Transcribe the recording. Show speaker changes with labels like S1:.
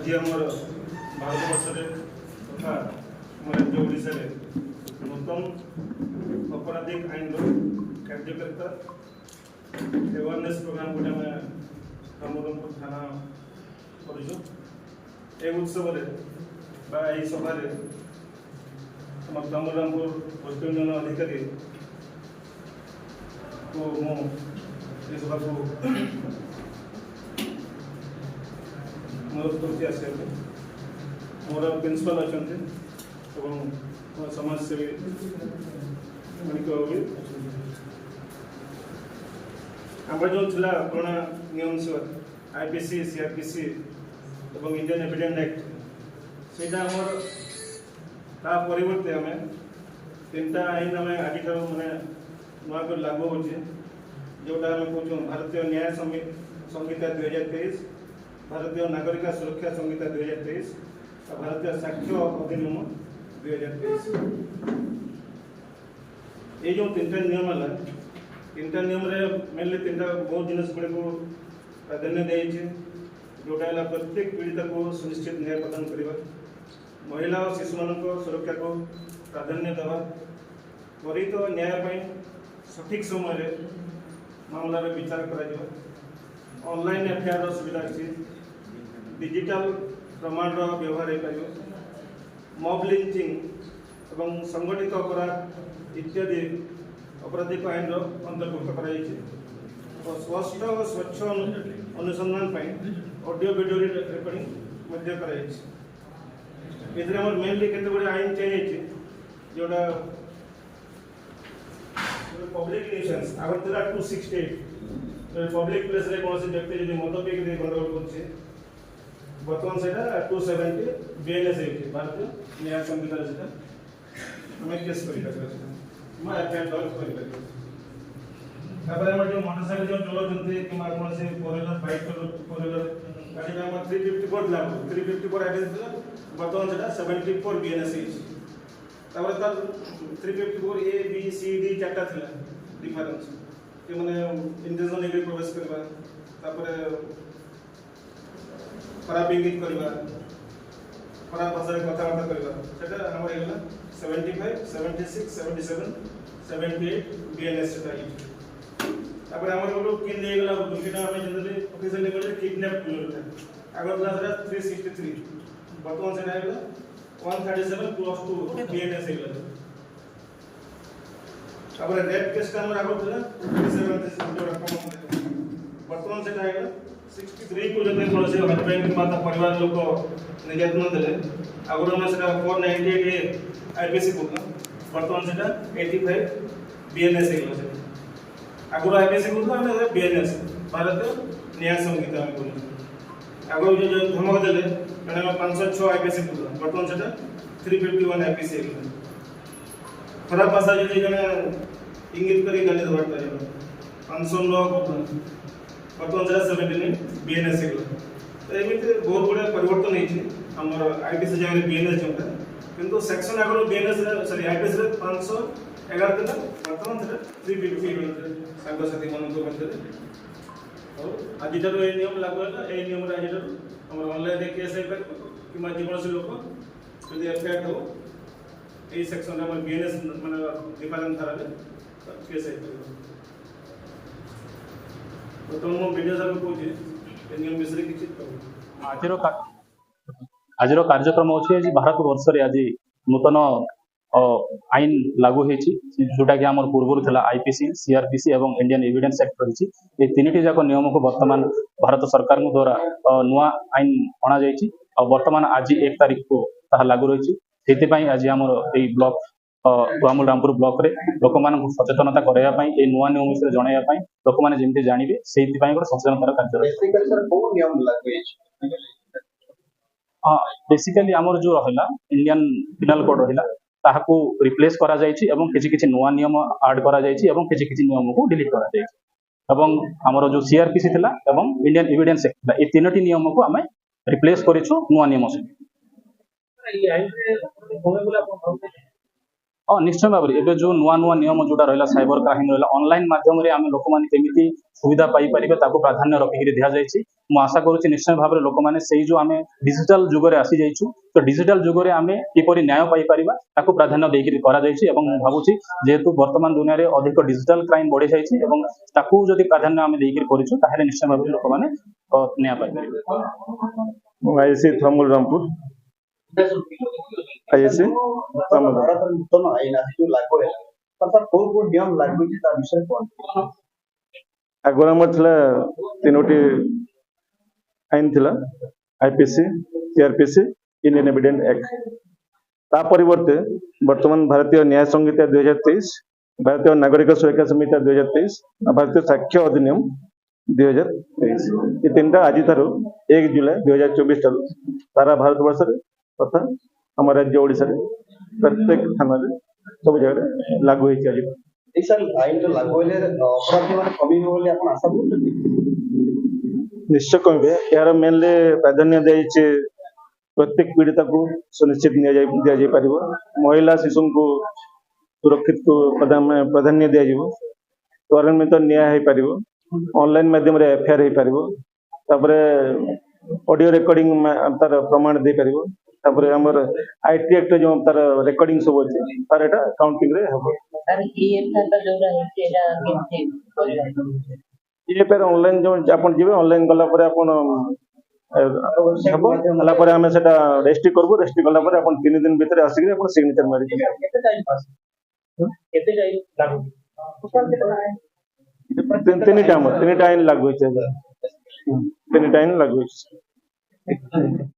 S1: आज आमर भारतवर्ष तथा आम राज्य ओडिशा नूतन अपराधिक आईन कार्यकारिता अवेयरनेस प्रोग्राम गोटे आम दामोदरपुर थाना कर उत्सव सभा दामोदरपुर वेस्ट यूनियन अधिकारी को मुझे सभा को अनुरोध कर मोर प्रिंसिपल अच्छा समाजसेवी माणिक बाबू आम जो पुराना नियम आईपीसी सीआरपीसी और इंडियन एविडेंस एक्ट से परिवर्ते आम तीनटा आईन आम आज मैंने नुआ कर लागू हो जोटा आम कौन भारतीय न्याय संहिता 2023 भारतीय नागरिक सुरक्षा संहिता 2023 और भारतीय साक्ष्य अधिनियम 2023 ये जो तीन नियम है तीन नियम मेनली तीन बहुत जिनस गुड़ को प्राधान्य देती जोटा है प्रत्येक पीड़िता को सुनिश्चित न्याय प्रदान करवा महिला और शिशु मान सुरक्षा को प्राधान्य देवा त्वरित न्याय सठिक समय मामलार विचार कर ऑनलाइन एफआईआर सुविधा अच्छी डिजिटल प्रमाण व्यवहार हो मॉब लिंचिंग और संगठित अपराध इत्यादि आपराधिक आईन अंतर्भुक्त कर स्पष्ट और स्वच्छ अनुसंधान ऑडियो वीडियो रिकॉर्डिंग कर मेनली केते आईन चेंज होती जोड़ा पब्लिक न्यूसेंस आगर था 268 पब्लिक प्लेस रे कौन व्यक्ति जो मद पी गंडगोल कर बर्तमान से 270 बीएनएस भारतीय न्याय संहिता से आम केस कर जो मोटरसाइकिल जो चलाते कि कौन से four wheeler bike four wheeler गाड़ी में 354 लागू 354 आईडीएस बर्तमान से 74 बीएनएस तापर तार 354 ए बी सी डी चार्टा था डिफरेंस कि मैंने इंटेंशन लेके प्रवेश करवा तापर खराब इंगित करवा खराब भाषा कथबार्ता करवा सेटा हमर एला 75 76 77 78 बीएनएस सेटा तापर हमर गोटो किन ले गेला दुकिना हम generally official level kidnap kilo Agar था 363 वर्तमान सेटा गेला 137 प्लस 2 बीएनएस गेला तापर रेप केस का हमर आगर था 376 जोड़ा कम वर्तमान सेटा गेला 63 को जब कौन से हस्बैंड माता परिवार लोग निर्यातना देले आगर हम सेटा 498 आईपीसी को वर्तमान सेटा 85 बीएनएस गेला से आगर आईपीसी को हम बीएनएस भारतीय न्याय संहिता में को आगर जो धमक देले मैंने 506 आईपीसी को वर्तमान सेटा 351 आईपीसी गेला खराब भाषा जो जने इंगित करी गाली दबाता है 509 वर्तमान से 17 बीएनएस तो एमती बहुत गुड़ा परिवर्तन होती आमर आईपीसी जगह बीएनएस जोटा किंतु section Agar BNS sorry IPC 511 था वर्तमान से 350 सांगसाथी मान मध्य और आज नियम लागू है ये नियम आज आम ऑनलाइन केस हो पार कि जेकोसी लोक जो एफआईआर हो यही सेक्शन बीएनएस माने डिफरेंट धारा केस हो पार
S2: आज कार्यक्रम अच्छे भारत वर्ष रे आज नूतन आईन लागू होती जोटा कि आम पूर्व था आईपीसी सीआरपीसी और इंडियन एविडेंस एक्ट रही ये तीन जाक नियम को वर्तमान भारत सरकार द्वारा नुआ आईन अणा वर्तमान आज 1 तारिख को लागू रही से आज आम ब्लॉक दामोदरपुर ब्लॉक रे लोक मान सचेतनता कराया ये नुआ नियम विषय जनवाई लोक मैंने जमी जानवे से गोटे सचेतनतार कार्य बेसिकली आमर जो रहा इंडियन पिनाल कोड रहा ताहाको रिप्लेस करा जायछि एवं किछि नुआ नियम ऐड करा जायछि एवं किछि नियम को डिलीट करा जायछि एवं आमर जो सीआरपीसी थिला एवं इंडियन एविडेंस एक्ट थिला ए तीनोटी नियम को आमे रिप्लेस करिछु नुआ नियम से निश्चय भाव में जो नुआ नुआ नियम जोटा रहा साइबर क्राइम रहा ऑनलाइन माध्यम आम लोक मैंने केमी सुविधा पाई प्राधान्य रखिक दि जाए ମୁଁ ଆଶା କରୁଛି ନିଶ୍ଚୟ ଭାବରେ ଲୋକମାନେ ସେଇ ଯୋଉ ଆମେ ଡିଜିଟାଲ ଯୁଗରେ ଆସିଯାଇଛୁ ତ ଡିଜିଟାଲ ଯୁଗରେ ଆମେ କିପରି ନ୍ୟାୟ ପାଇପାରିବା ତାକୁ ପ୍ରାଧାନ୍ୟ ଦେଇକରି କରାଯାଇଛି ଏବଂ ମୁଁ ଭାବୁଛି ଯେହେତୁ ବର୍ତ୍ତମାନ ଦୁନିଆରେ ଅଧିକ ଡିଜିଟାଲ କ୍ରାଇମ ବଢିଯାଇଛି ଏବଂ ତାକୁ ଯଦି ପ୍ରାଧାନ୍ୟ ଆମେ ଦେଇକରି କରିଛୁ ତାହେଲେ ନିଶ୍ଚୟ ଭାବରେ ଲୋକମାନେ ନ୍ୟାୟ ପାଇପାରିବେ।
S1: ମୁଁ ଆଇସି ଥମୁଲ ରାମପୁର ଆଇସି ଥମୁଲ।
S3: ଭାରତର ନୂତନ ଆଇନ ଆଜି ଯୋଉ ଲାଗୁ ହେଲା ତାର କୋଉ କୋଉ ନିୟମ ଲାଗୁ ହେଇଛି ତା ବିଷୟରେ କୁହନ୍ତୁ।
S1: ଆଗରୁ ଆମର ଥିଲା ତିନୋଟି ଆଇନ ଥିଲା, IPC, CrPC, Indian evidence act. ତା ପରିବର୍ତ୍ତେ ବର୍ତ୍ତମାନ ଭାରତୀୟ ନ୍ୟାୟ ସଂହିତା 2023, ଭାରତୀୟ ନାଗରିକ ସୁରକ୍ଷା ସଂହିତା 2023 ଆଉ ଭାରତୀୟ ସାକ୍ଷ୍ୟ ଅଧିନିୟମ 2023 ଏ ତିନିଟା ଆଜି ଠାରୁ 1 ଜୁଲାଇ 2024 ଠାରୁ ସାରା ଭାରତବର୍ଷରେ ତଥା ଆମ ରାଜ୍ୟ ଓଡ଼ିଶାରେ ପ୍ରତ୍ୟେକ ଥାନାରେ ସବୁ ଜାଗାରେ ଲାଗୁ ହେଇଛି ଆଜି।
S3: ଏଇ ସାର୍ ଆଇନ ଲାଗୁ ହେଲେ ଅପରାଧୀ ମାନେ କମିବ ବୋଲି ଆପଣ ଆଶା କରୁଛନ୍ତି?
S1: ନିଶ୍ଚୟ କହିବେ। ଏହାର ମେନଲି ପ୍ରାଧାନ୍ୟ ଦିଆଯାଇଛି ପ୍ରତ୍ୟେକ ପୀଡ଼ିତାକୁ ସୁନିଶ୍ଚିତ ଦିଆଯାଇ ପାରିବ। ମହିଳା ଶିଶୁଙ୍କୁ ସୁରକ୍ଷିତ ପ୍ରାଧାନ୍ୟ ଦିଆଯିବ। ତ୍ୱରାନ୍ୱିତ ନ୍ୟାୟ ହେଇପାରିବ। ଅନଲାଇନ ମାଧ୍ୟମରେ ଏଫଆଇଆର ହେଇପାରିବ। ତାପରେ ଅଡିଓ ରେକର୍ଡିଂ ତାର ପ୍ରମାଣ ଦେଇପାରିବ। ତାପରେ ଆମର ଆଇଟି ଆକ୍ଟ ଯୋଉ ତାର ରେକର୍ଡିଂ ସବୁ ଅଛି ତାର ଏଟା କାଉଣ୍ଟିଂ ରେ ହେବ। ଏଫଆଇଆର ଅନଲାଇନ ଯୋଉ ଆପଣ ଯିବେ ଅନଲାଇନ ଗଲା ପରେ ଆପଣ ହେବ ହେଲା ପରେ ଆମେ ସେଟା ରେଜିଷ୍ଟ୍ରି କରବୁ। ରେଜିଷ୍ଟ୍ରି କଲା ପରେ ଆପଣ 3 ଦିନ ଭିତରେ ଆସିକି ଆପଣ ସିଗ୍ନେଚର ମାରିବେ। ତିନିଟା ଆଇନ ଲାଗୁ ହେଇଛି। ତିନିଟା ଆଇନ ଲାଗୁ ହେଇଛି।